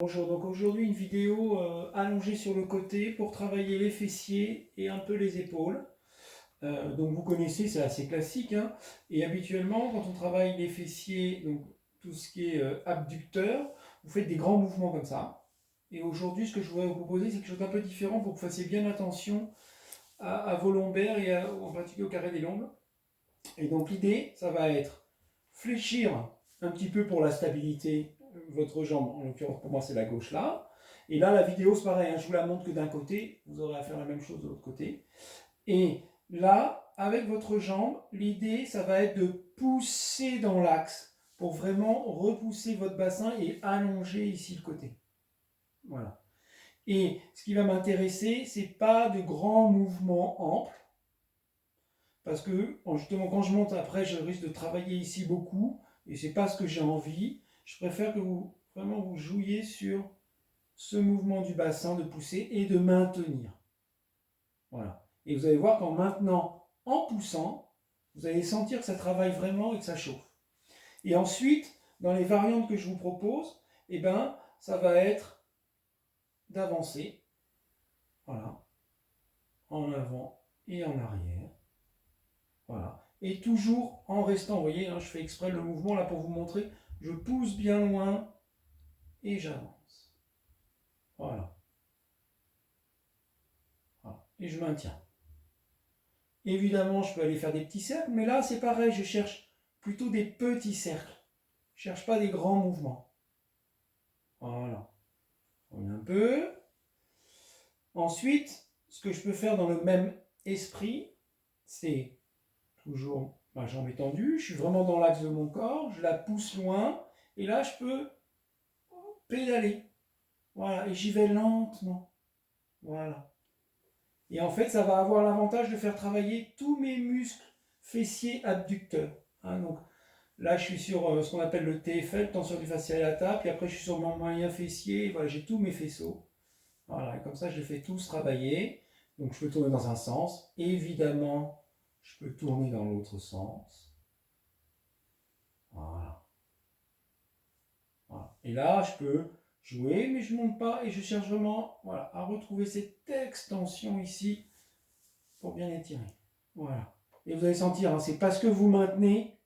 Bonjour, donc aujourd'hui une vidéo allongée sur le côté pour travailler les fessiers et un peu les épaules. Donc vous connaissez, c'est assez classique, hein. Et habituellement quand on travaille les fessiers, donc tout ce qui est abducteur, vous faites des grands mouvements comme ça. Et aujourd'hui ce que je voudrais vous proposer c'est quelque chose d'un peu différent pour que vous fassiez bien attention à vos lombaires et en particulier au carré des lombes. Et donc l'idée ça va être fléchir un petit peu pour la stabilité votre jambe, en l'occurrence pour moi c'est la gauche là. Et là la vidéo c'est pareil, hein, je vous la montre que d'un côté, vous aurez à faire la même chose de l'autre côté. Et là, avec votre jambe, l'idée ça va être de pousser dans l'axe pour vraiment repousser votre bassin et allonger ici le côté. Voilà. Et ce qui va m'intéresser, c'est pas de grands mouvements amples, parce que justement quand je monte après, je risque de travailler ici beaucoup, et c'est pas ce que j'ai envie. Je préfère que vous vraiment vous jouiez sur ce mouvement du bassin, de pousser et de maintenir. Voilà. Et vous allez voir qu'en maintenant, en poussant, vous allez sentir que ça travaille vraiment et que ça chauffe. Et ensuite, dans les variantes que je vous propose, eh ben, ça va être d'avancer, voilà, en avant et en arrière. Voilà. Et toujours en restant, vous voyez, hein, je fais exprès le mouvement là pour vous montrer, je pousse bien loin et j'avance. Voilà. Voilà. Et je maintiens. Évidemment, je peux aller faire des petits cercles, mais là, c'est pareil, je cherche plutôt des petits cercles. Je ne cherche pas des grands mouvements. Voilà. On remet un peu. Ensuite, ce que je peux faire dans le même esprit, c'est toujours ma jambe étendue, je suis vraiment dans l'axe de mon corps, je la pousse loin, et là, je peux pédaler. Voilà, et j'y vais lentement. Voilà. Et en fait, ça va avoir l'avantage de faire travailler tous mes muscles fessiers abducteurs. Hein, donc là, je suis sur ce qu'on appelle le TFL, tension du fascia lata, puis après, je suis sur mon moyen fessier, et voilà, j'ai tous mes faisceaux. Voilà, et comme ça, je les fais tous travailler. Donc, je peux tourner dans un sens. Évidemment, je peux tourner dans l'autre sens. Voilà. Voilà. Et là, je peux jouer, mais je ne monte pas et je cherche vraiment voilà, à retrouver cette extension ici pour bien étirer. Voilà. Et vous allez sentir, hein, c'est parce que vous maintenez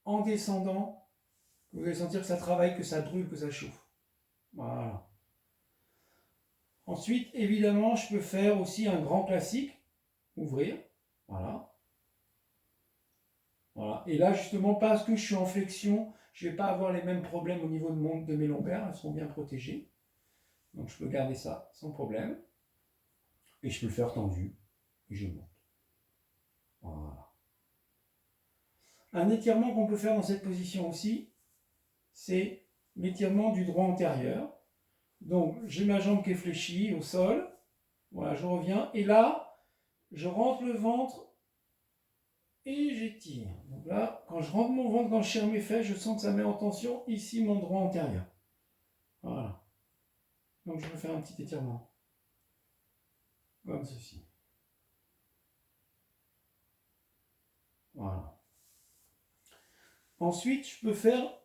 en descendant que vous allez sentir que ça travaille, que ça brûle, que ça chauffe. Voilà. Ensuite, évidemment, je peux faire aussi un grand classique, ouvrir. Voilà. Voilà. Et là, justement, parce que je suis en flexion, je ne vais pas avoir les mêmes problèmes au niveau de mes lombaires, elles seront bien protégées. Donc je peux garder ça sans problème. Et je peux le faire tendu, et je monte. Voilà. Un étirement qu'on peut faire dans cette position aussi, c'est l'étirement du droit antérieur. Donc j'ai ma jambe qui est fléchie au sol, voilà, je reviens, et là, je rentre le ventre et j'étire. Donc là, quand je rentre mon ventre, quand je serre mes fesses, je sens que ça met en tension ici mon droit antérieur. Voilà. Donc je vais faire un petit étirement. Comme ceci. Voilà. Ensuite, je peux faire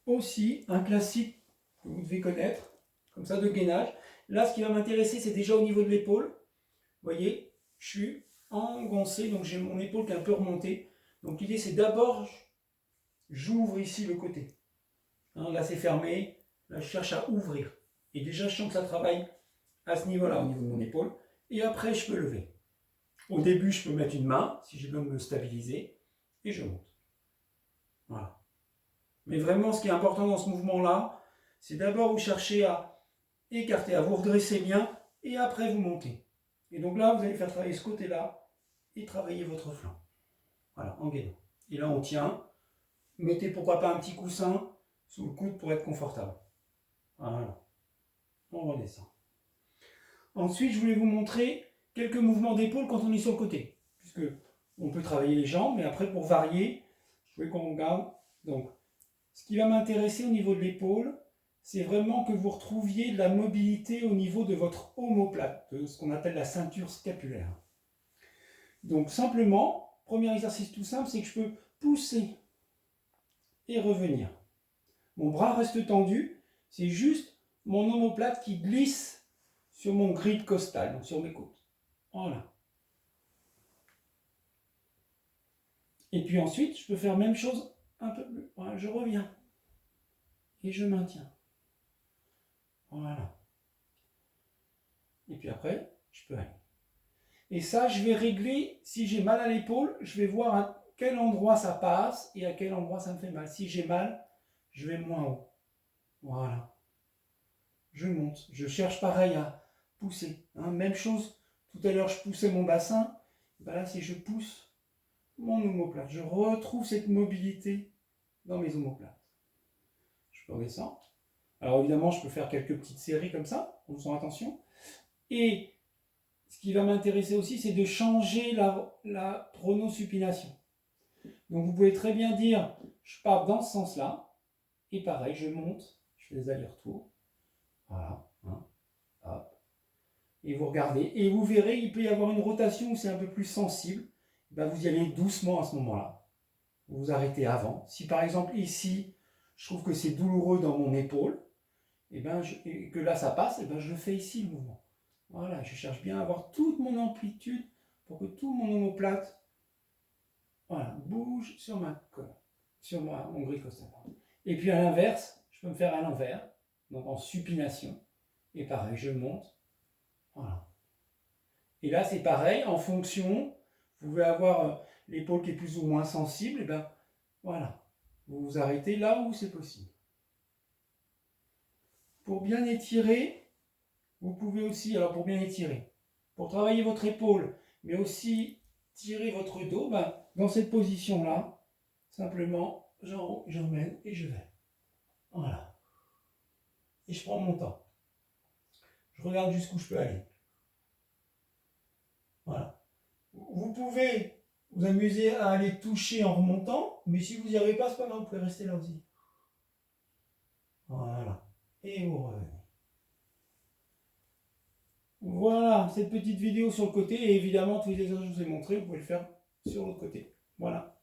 aussi un classique que vous devez connaître, comme ça de gainage. Là, ce qui va m'intéresser, c'est déjà au niveau de l'épaule. Vous voyez, je suis engoncé, donc j'ai mon épaule qui est un peu remontée. Donc l'idée, c'est d'abord, j'ouvre ici le côté. Hein, là, c'est fermé. Là, je cherche à ouvrir. Et déjà, je sens que ça travaille à ce niveau-là, au niveau de mon épaule. Et après, je peux lever. Au début, je peux mettre une main, si j'ai besoin de me stabiliser, et je monte. Voilà. Mais vraiment, ce qui est important dans ce mouvement-là, c'est d'abord vous chercher à écarter, à vous redresser bien, et après vous montez. Et donc là, vous allez faire travailler ce côté-là, et travailler votre flanc. Voilà, en gainant. Et là, on tient. Mettez pourquoi pas un petit coussin sous le coude pour être confortable. Voilà. On redescend. Ensuite, je voulais vous montrer quelques mouvements d'épaule quand on est sur le côté. Puisque on peut travailler les jambes, mais après, pour varier, je voulais qu'on regarde. Donc, ce qui va m'intéresser au niveau de l'épaule, c'est vraiment que vous retrouviez de la mobilité au niveau de votre omoplate, de ce qu'on appelle la ceinture scapulaire. Donc simplement, premier exercice tout simple, c'est que je peux pousser et revenir. Mon bras reste tendu, C'est juste mon omoplate qui glisse sur mon grip costal, donc sur mes côtes. Voilà. Et puis ensuite, je peux faire la même chose un peu plus. Voilà, je reviens. Et je maintiens. Voilà. Et puis après, je peux aller. Et ça, je vais régler, si j'ai mal à l'épaule, je vais voir à quel endroit ça passe et à quel endroit ça me fait mal. Si j'ai mal, je vais moins haut. Voilà. Je monte. Je cherche pareil à pousser. Hein. Même chose, tout à l'heure, je poussais mon bassin. Ben là, si je pousse mon omoplate, je retrouve cette mobilité dans mes omoplates. Je peux redescendre. Alors évidemment, je peux faire quelques petites séries comme ça, en faisant attention. Et ce qui va m'intéresser aussi, c'est de changer la pronosupination. Donc vous pouvez très bien dire, je pars dans ce sens-là, et pareil, je monte, je fais des allers-retours. Voilà. Hein, hop. Et vous regardez, et vous verrez, il peut y avoir une rotation où c'est un peu plus sensible. Ben, vous y allez doucement à ce moment-là. Vous vous arrêtez avant. Si par exemple ici, je trouve que c'est douloureux dans mon épaule, et que là ça passe, et ben je le fais ici le mouvement. Voilà, je cherche bien à avoir toute mon amplitude pour que tout mon omoplate bouge sur ma colonne, sur mon grille costale. Et puis à l'inverse, je peux me faire à l'envers, donc en supination. Et pareil, je monte. Voilà. Et là, c'est pareil, en fonction, vous pouvez avoir l'épaule qui est plus ou moins sensible, et ben voilà, vous vous arrêtez là où c'est possible. Pour bien étirer, vous pouvez aussi, alors pour bien étirer, pour travailler votre épaule, mais aussi tirer votre dos, dans cette position-là, simplement, j'emmène et je vais. Voilà. Et je prends mon temps. Je regarde jusqu'où je peux aller. Voilà. Vous pouvez vous amuser à aller toucher en remontant, mais si vous n'y arrivez pas, c'est pas grave, vous pouvez rester là aussi. Voilà. Et vous revenez. Voilà, cette petite vidéo sur le côté, et évidemment, tous les exercices que je vous ai montrés, vous pouvez le faire sur l'autre côté. Voilà.